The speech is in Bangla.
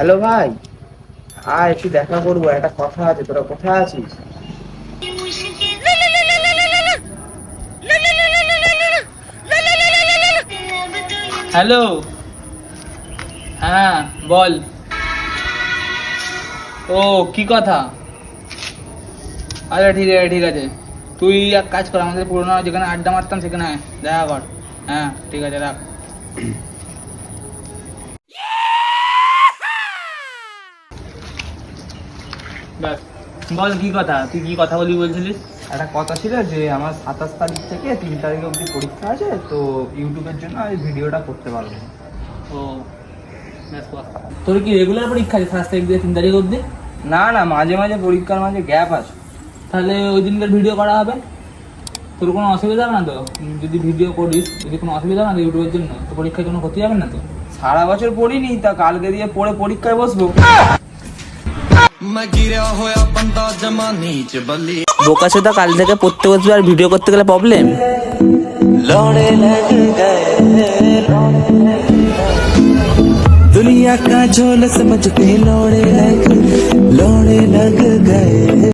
হ্যালো ভাই, আয় একটু দেখা করবো, একটা কথা আছে। তোরা কোথায় আছিস? হ্যালো। হ্যাঁ, বল। ও, কি কথা? আচ্ছা, ঠিক আছে ঠিক আছে। তুই এক কাজ কর, আমাদের পুরোনো যেখানে আড্ডা মারতাম সেখানে আয়, দেখা কর। হ্যাঁ, ঠিক আছে, রাখ। ব্যাস, বল কি কথা, তুই কি কথা বলি বলছিলিস? একটা কথা ছিল যে আমার 27 তারিখ থেকে 3 তারিখ অবধি পরীক্ষা আছে, তো ইউটিউবের জন্য আমি ভিডিওটা করতে পারবো না। ও, ব্যাস বল। তোর কি রেগুলার পরীক্ষা আছে 7 তারিখ থেকে 3 তারিখ অবধি? না না, মাঝে মাঝে পরীক্ষার মাঝে গ্যাপ আছে। তাহলে ওই দিনকার ভিডিও করা হবে। তোর কোনো অসুবিধা হবে না তো? যদি ভিডিও করিস, যদি কোনো অসুবিধা হবে না তো ইউটিউবের জন্য, তো পরীক্ষায় কোনো ক্ষতি হবে না তো? সারা বছর পড়িনি, তা কালকে দিয়ে পড়ে পরীক্ষায় বসবো। বোকাচোদা, কাল থেকে পড়তে বসবে আর ভিডিও করতে গেলে প্রবলেম। दुनिया का झोल समझ के लौड़े लग गए।